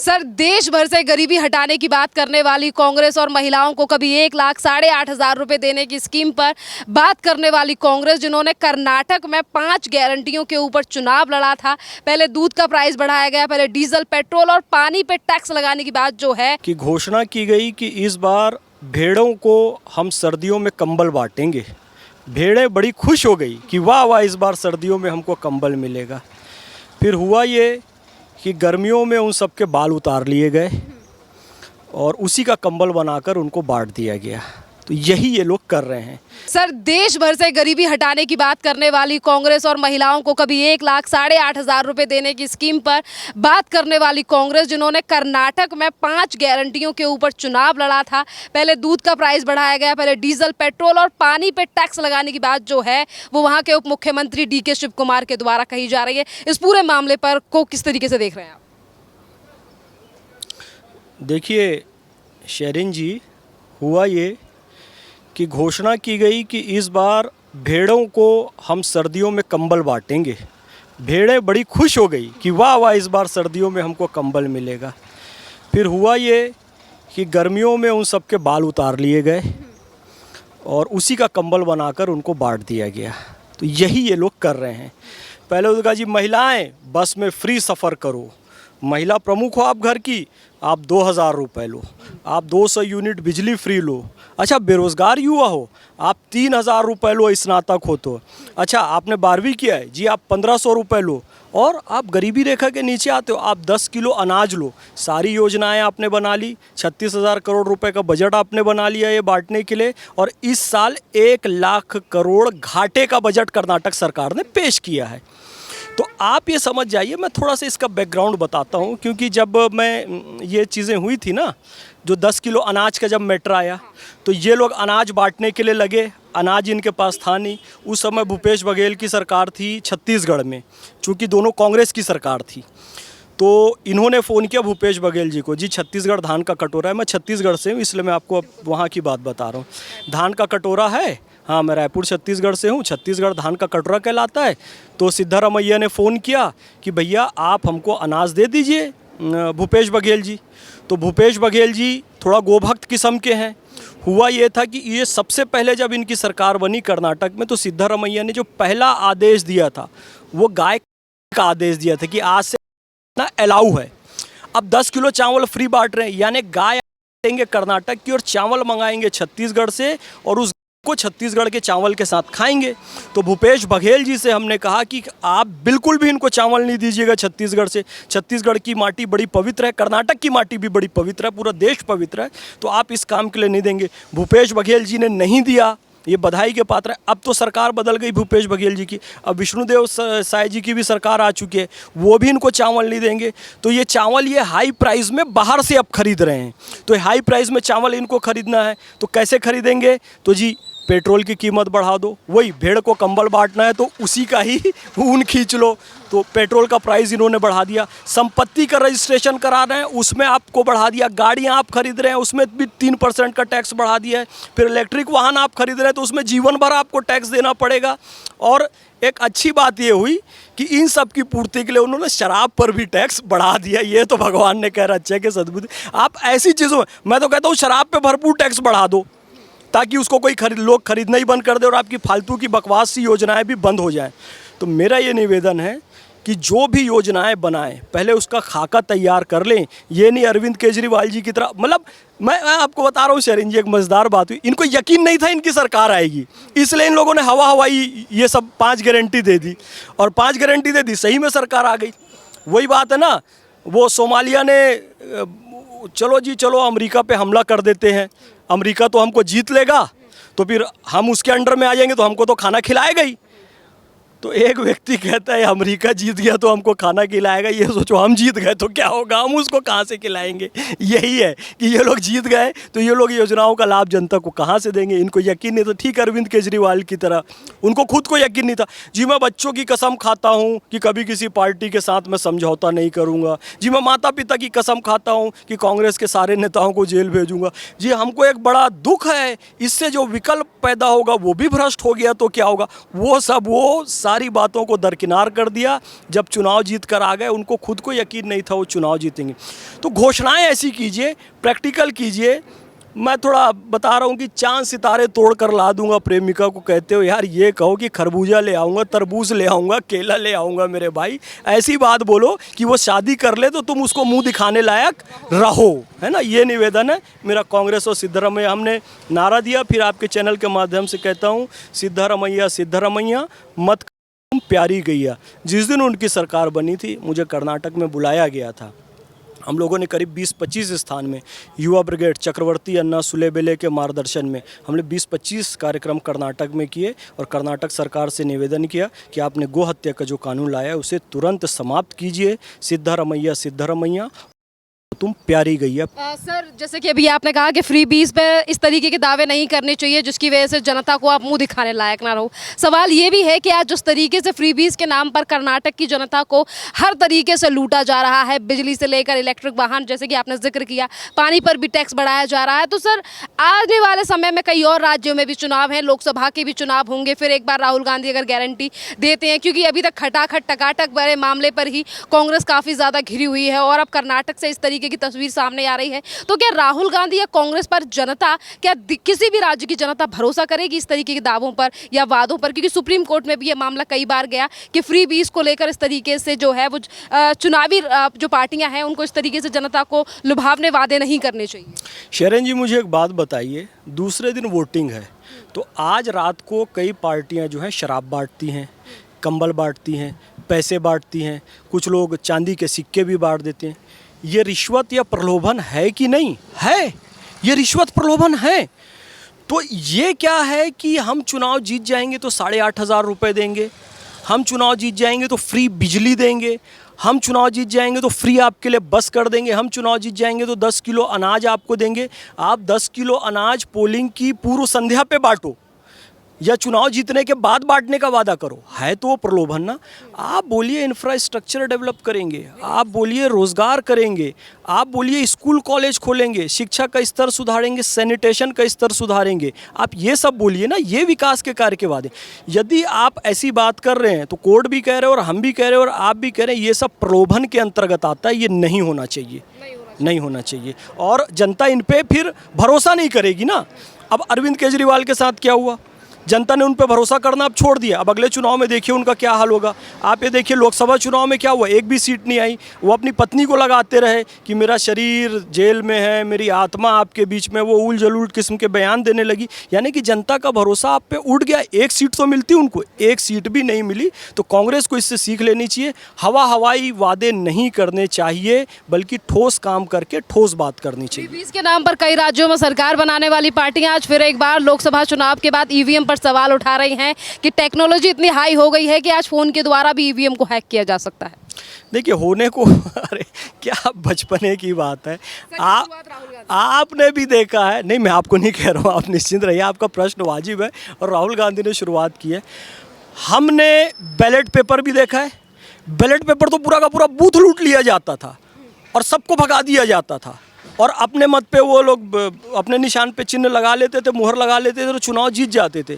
Sir, देश भर से गरीबी हटाने की बात करने वाली कांग्रेस और महिलाओं को कभी 1,00,000 8,500 रुपए देने की स्कीम पर बात करने वाली कांग्रेस, जिन्होंने कर्नाटक में 5 गारंटियों के ऊपर चुनाव लड़ा था। पहले दूध का प्राइस बढ़ाया गया, पहले डीजल, पेट्रोल और पानी पे टैक्स लगाने की बात जो है कि घोषणा की गई कि इस बार भेड़ों को हम सर्दियों में कंबल बांटेंगे। भेड़ें बड़ी खुश हो गई कि वाह वाह, इस बार सर्दियों में हमको कंबल मिलेगा। फिर हुआ ये कि गर्मियों में उन सब के बाल उतार लिए गए और उसी का कंबल बनाकर उनको बांट दिया गया। तो यही ये लोग कर रहे हैं। सर, देश भर से गरीबी हटाने की बात करने वाली कांग्रेस और महिलाओं को कभी 1,00,000 8,500 रुपए देने की स्कीम पर बात करने वाली कांग्रेस, जिन्होंने कर्नाटक में 5 गारंटियों के ऊपर चुनाव लड़ा था। पहले दूध का प्राइस बढ़ाया गया, पहले डीजल, पेट्रोल और पानी पे टैक्स लगाने की बात जो है वो वहाँ के उप मुख्यमंत्री DK शिव कुमार के द्वारा कही जा रही है। इस पूरे मामले पर को किस तरीके से देख रहे हैं आप? देखिए शेरिन जी, हुआ ये कि घोषणा की गई कि इस बार भेड़ों को हम सर्दियों में कंबल बांटेंगे। भेड़ें बड़ी खुश हो गई कि वाह वाह, इस बार सर्दियों में हमको कंबल मिलेगा। फिर हुआ ये कि गर्मियों में उन सब के बाल उतार लिए गए और उसी का कंबल बनाकर उनको बांट दिया गया। तो यही ये लोग कर रहे हैं। पहले तो कहा जी महिलाएं बस में फ्री सफ़र करो, महिला प्रमुख हो आप घर की, आप 2,000 रुपये लो, आप 200 यूनिट बिजली फ्री लो। अच्छा, बेरोज़गार युवा हो, आप 3,000 रुपये लो, स्नातक हो तो। अच्छा, आपने 12वीं किया है जी, आप 1,500 रुपये लो। और आप गरीबी रेखा के नीचे आते हो, आप 10 किलो अनाज लो। सारी योजनाएं आपने बना ली, 36,000 करोड़ रुपए का बजट आपने बना लिया ये बांटने के लिए। और इस साल 1,00,000 करोड़ घाटे का बजट कर्नाटक सरकार ने पेश किया है। तो आप ये समझ जाइए, मैं थोड़ा सा इसका बैकग्राउंड बताता हूँ, क्योंकि जब मैं ये चीज़ें हुई थी ना, जो 10 किलो अनाज का जब मैटर आया तो ये लोग अनाज बांटने के लिए लगे। अनाज इनके पास था नहीं। उस समय भूपेश बघेल की सरकार थी छत्तीसगढ़ में, चूँकि दोनों कांग्रेस की सरकार थी। तो इन्होंने फ़ोन किया भूपेश बघेल जी को, जी छत्तीसगढ़ धान का कटोरा है। मैं छत्तीसगढ़ से हूँ, इसलिए मैं आपको अब वहाँ की बात बता रहा हूँ। धान का कटोरा है, हाँ मैं रायपुर छत्तीसगढ़ से हूँ, छत्तीसगढ़ धान का कटोरा कहलाता है। तो सिद्धारमैया ने फ़ोन किया कि भैया आप हमको अनाज दे दीजिए भूपेश बघेल जी। तो भूपेश बघेल जी थोड़ा गोभक्त किस्म के हैं। हुआ ये था कि ये सबसे पहले जब इनकी सरकार बनी कर्नाटक में, तो सिद्धारमैया ने जो पहला आदेश दिया था वो गाय का आदेश दिया था कि आज से ना अलाउ है। अब 10 किलो चावल फ्री बांट रहे हैं, यानी गाय देंगे कर्नाटक की और चावल मंगाएंगे छत्तीसगढ़ से और उस को छत्तीसगढ़ के चावल के साथ खाएंगे। तो भूपेश बघेल जी से हमने कहा कि आप बिल्कुल भी इनको चावल नहीं दीजिएगा छत्तीसगढ़ से। छत्तीसगढ़ की माटी बड़ी पवित्र है, कर्नाटक की माटी भी बड़ी पवित्र है, पूरा देश पवित्र है, तो आप इस काम के लिए नहीं देंगे। भूपेश बघेल जी ने नहीं दिया, ये बधाई के पात्र है। अब तो सरकार बदल गई भूपेश बघेल जी की, अब विष्णुदेव साय जी की भी सरकार आ चुकी है, वो भी इनको चावल नहीं देंगे। तो ये चावल ये हाई प्राइस में बाहर से अब खरीद रहे हैं। तो हाई प्राइस में चावल इनको खरीदना है, तो कैसे खरीदेंगे? तो जी पेट्रोल की कीमत बढ़ा दो। वही भेड़ को कंबल बांटना है तो उसी का ही ऊन खींच लो। तो पेट्रोल का प्राइस इन्होंने बढ़ा दिया। संपत्ति का रजिस्ट्रेशन करा रहे हैं, उसमें आपको बढ़ा दिया। गाड़ियां आप खरीद रहे हैं, उसमें भी 3% का टैक्स बढ़ा दिया है। फिर इलेक्ट्रिक वाहन आप खरीद रहे हैं तो उसमें जीवन भर आपको टैक्स देना पड़ेगा। और एक अच्छी बात ये हुई कि इन सब की पूर्ति के लिए उन्होंने शराब पर भी टैक्स बढ़ा दिया। ये तो भगवान ने कह रखा है कि सद्बुद्धि। आप ऐसी चीज़ों, मैं तो कहता हूँ शराब पे भरपूर टैक्स बढ़ा दो, ताकि उसको कोई लोग खरीदना ही बंद कर दे और आपकी फालतू की बकवास सी योजनाएं भी बंद हो जाएं। तो मेरा ये निवेदन है कि जो भी योजनाएं बनाएं पहले उसका खाका तैयार कर लें। ये नहीं अरविंद केजरीवाल जी की तरह, मतलब मैं आपको बता रहा हूँ शेरिन जी, एक मज़ेदार बात हुई। इनको यकीन नहीं था इनकी सरकार आएगी, इसलिए इन लोगों ने हवा हवाई ये सब 5 गारंटी दे दी और 5 गारंटी दे दी, सही में सरकार आ गई। वही बात है ना, वो सोमालिया ने चलो जी चलो अमेरिका पे हमला कर देते हैं, अमेरिका तो हमको जीत लेगा तो फिर हम उसके अंडर में आ जाएंगे तो हमको तो खाना खिलाएगा ही। तो एक व्यक्ति कहता है अमेरिका जीत गया तो हमको खाना खिलाएगा। ये सोचो हम जीत गए तो क्या होगा, हम उसको कहाँ से खिलाएंगे। यही है कि ये लोग जीत गए तो ये लोग योजनाओं का लाभ जनता को कहाँ से देंगे, इनको यकीन नहीं था। ठीक अरविंद केजरीवाल की तरह उनको खुद को यकीन नहीं था। जी मैं बच्चों की कसम खाता हूँ कि कभी किसी पार्टी के साथ मैं समझौता नहीं करूँगा। जी मैं माता पिता की कसम खाता हूँ कि कांग्रेस के सारे नेताओं को जेल भेजूँगा। जी हमको एक बड़ा दुख है, इससे जो विकल्प पैदा होगा वो भी भ्रष्ट हो गया तो क्या होगा। वो सारी बातों को दरकिनार कर दिया। जब चुनाव जीत कर आ गए, उनको खुद को यकीन नहीं था वो चुनाव जीतेंगे। तो घोषणाएं ऐसी कीजिए, प्रैक्टिकल कीजिए। मैं थोड़ा बता रहा हूँ कि चांद सितारे तोड़ कर ला दूंगा प्रेमिका को कहते हो, यार ये कहो कि खरबूजा ले आऊँगा, तरबूज ले आऊँगा, केला ले आऊँगा मेरे भाई। ऐसी बात बोलो कि वो शादी कर ले तो तुम उसको मुंह दिखाने लायक रहो, है ना। ये निवेदन है मेरा कांग्रेस और सिद्धरमैया। हमने नारा दिया, फिर आपके चैनल के माध्यम से कहता हूँ, सिद्धरमैया सिद्धरमैया मत तुम प्यारी गैया। जिस दिन उनकी सरकार बनी थी, मुझे कर्नाटक में बुलाया गया था। हम लोगों ने करीब 20-25 स्थान में युवा ब्रिगेड चक्रवर्ती अन्ना सुलेबेले के मार्गदर्शन में हमने 20-25 कार्यक्रम कर्नाटक में किए और कर्नाटक सरकार से निवेदन किया कि आपने गो हत्या का जो कानून लाया है उसे तुरंत समाप्त कीजिए। सिद्धरमैया सिद्धरमैया तुम प्यारी गैया। सर, जैसे कि अभी आपने कहा कि फ्री बीज पे इस तरीके के दावे नहीं करने चाहिए जिसकी वजह से जनता को आप मुंह दिखाने लायक ना रहो। सवाल ये भी है कि आज जिस तरीके से फ्री बीज के नाम पर कर्नाटक की जनता को हर तरीके से लूटा जा रहा है, बिजली से लेकर इलेक्ट्रिक वाहन, जैसे कि आपने जिक्र किया, पानी पर भी टैक्स बढ़ाया जा रहा है। तो सर, आने वाले समय में कई और राज्यों में भी चुनाव हैं, लोकसभा के भी चुनाव होंगे, फिर एक बार राहुल गांधी अगर गारंटी देते हैं, क्योंकि अभी तक खटाखट टकाटक बड़े मामले पर ही कांग्रेस काफ़ी ज़्यादा घिरी हुई है और अब कर्नाटक से इस तरीके की तस्वीर सामने आ रही है, तो क्या राहुल गांधी या कांग्रेस पर जनता, क्या किसी भी राज्य की जनता भरोसा करेगी इस तरीके के दावों पर या वादों पर? क्योंकि सुप्रीम कोर्ट में भी ये मामला कई बार गया कि फ्री बीज को लेकर इस तरीके से जो है वो चुनावी जो पार्टियां हैं उनको इस तरीके से जनता को लुभावने वादे नहीं करने चाहिए। शरण जी, मुझे एक बात बताइए, दूसरे दिन वोटिंग है, तो आज रात को कई पार्टियां जो हैं शराब बांटती हैं, कंबल बांटती हैं, पैसे बांटती हैं, कुछ लोग चांदी के सिक्के भी बांट देते हैं। ये रिश्वत या प्रलोभन है कि नहीं है? ये रिश्वत प्रलोभन है। तो ये क्या है कि हम चुनाव जीत जाएंगे तो 8,500 रुपये देंगे, हम चुनाव जीत जाएंगे तो फ्री बिजली देंगे, हम चुनाव जीत जाएंगे तो फ्री आपके लिए बस कर देंगे, हम चुनाव जीत जाएंगे तो 10 किलो अनाज आपको देंगे। आप 10 किलो अनाज पोलिंग की पूर्व संध्या पे बांटो या चुनाव जीतने के बाद बांटने का वादा करो, है तो वो प्रलोभन ना। आप बोलिए इंफ्रास्ट्रक्चर डेवलप करेंगे, आप बोलिए रोजगार करेंगे, आप बोलिए स्कूल कॉलेज खोलेंगे, शिक्षा का स्तर सुधारेंगे, सैनिटेशन का स्तर सुधारेंगे, आप ये सब बोलिए ना, ये विकास के कार्य के वादे। यदि आप ऐसी बात कर रहे हैं तो कोर्ट भी कह रहे हैं और हम भी कह रहे हैं और आप भी कह रहे हैं, ये सब प्रलोभन के अंतर्गत आता है, ये नहीं होना चाहिए, नहीं होना चाहिए। और जनता इन पे फिर भरोसा नहीं करेगी ना। अब अरविंद केजरीवाल के साथ क्या हुआ? जनता ने उन पर भरोसा करना अब छोड़ दिया। अब अगले चुनाव में देखिए उनका क्या हाल होगा। आप ये देखिए लोकसभा चुनाव में क्या हुआ, एक भी सीट नहीं आई। वो अपनी पत्नी को लगाते रहे कि मेरा शरीर जेल में है, मेरी आत्मा आपके बीच में, वो उल जलूल किस्म के बयान देने लगी। यानी कि जनता का भरोसा आप पे उठ गया। एक सीट तो मिलती उनको, एक सीट भी नहीं मिली। तो कांग्रेस को इससे सीख लेनी चाहिए। हवाई वादे नहीं करने चाहिए, बल्कि ठोस काम करके ठोस बात करनी चाहिए। इसके नाम पर कई राज्यों में सरकार बनाने वाली पार्टियां आज फिर एक बार लोकसभा चुनाव के बाद ईवीएम पर सवाल उठा रही हैं कि टेक्नोलॉजी इतनी हाई हो गई है कि आज फोन के द्वारा भी ईवीएम को हैक किया जा सकता है। देखिए होने को, अरे क्या बचपने की बात है। आपने भी देखा है, नहीं मैं आपको नहीं कह रहा हूँ, आप निश्चिंत रहिए, आपका प्रश्न वाजिब है। और राहुल गांधी ने शुरुआत की है। हमने बैलेट पेपर भी देखा है। बैलेट पेपर तो पूरा का पूरा बूथ लूट लिया जाता था और सबको भगा दिया जाता था और अपने मत पे वो लोग अपने निशान पे चिन्ह लगा लेते थे, मुहर लगा लेते थे तो चुनाव जीत जाते थे।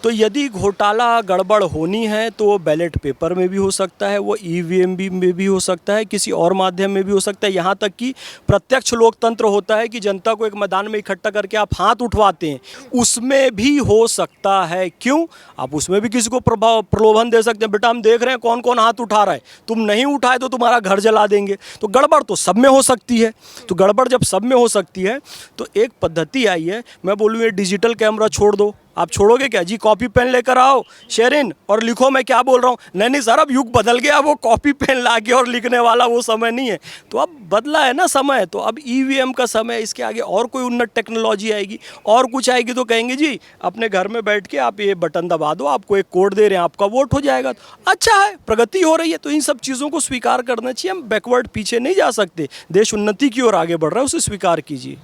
तो यदि घोटाला गड़बड़ होनी है तो वो बैलेट पेपर में भी हो सकता है, वो ईवीएम में भी हो सकता है, किसी और माध्यम में भी हो सकता है। यहाँ तक कि प्रत्यक्ष लोकतंत्र होता है कि जनता को एक मैदान में इकट्ठा करके आप हाथ उठवाते हैं, उसमें भी हो सकता है। क्यों? आप उसमें भी किसी को प्रलोभन दे सकते हैं, बेटा हम देख रहे हैं कौन कौन हाथ उठा रहा है, तुम नहीं उठाए तो तुम्हारा घर जला देंगे। तो गड़बड़ तो सब में हो सकती है। तो गड़बड़ जब सब में हो सकती है तो एक पद्धति आई है, मैं बोलूँ ये डिजिटल कैमरा छोड़ दो। आप छोड़ोगे क्या जी? कॉपी पेन लेकर आओ शेरिन और लिखो, मैं क्या बोल रहा हूँ। नहीं सर, अब युग बदल गया, वो कॉपी पेन लाके और लिखने वाला वो समय नहीं है। तो अब बदला है ना समय, तो अब ईवीएम का समय। इसके आगे और कोई उन्नत टेक्नोलॉजी आएगी और कुछ आएगी तो कहेंगे जी अपने घर में बैठ के आप ये बटन दबा दो, आपको एक कोड दे रहे हैं, आपका वोट हो जाएगा। तो अच्छा है, प्रगति हो रही है, तो इन सब चीज़ों को स्वीकार करना चाहिए। हम बैकवर्ड पीछे नहीं जा सकते, देश उन्नति की ओर आगे बढ़ रहा है, उसे स्वीकार कीजिए।